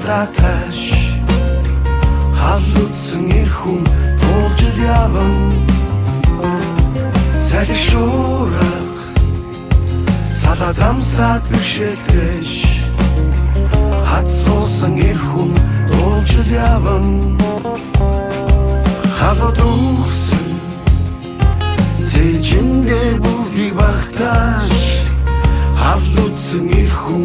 таташ халлуудсан эр хүн туулж яван салшуурах сала замсаад бишэлгэж хат суусан эр хүн туулж яван хавад ухсан зэжиндээ бүгдийг багтааш халлуудсан эр хүн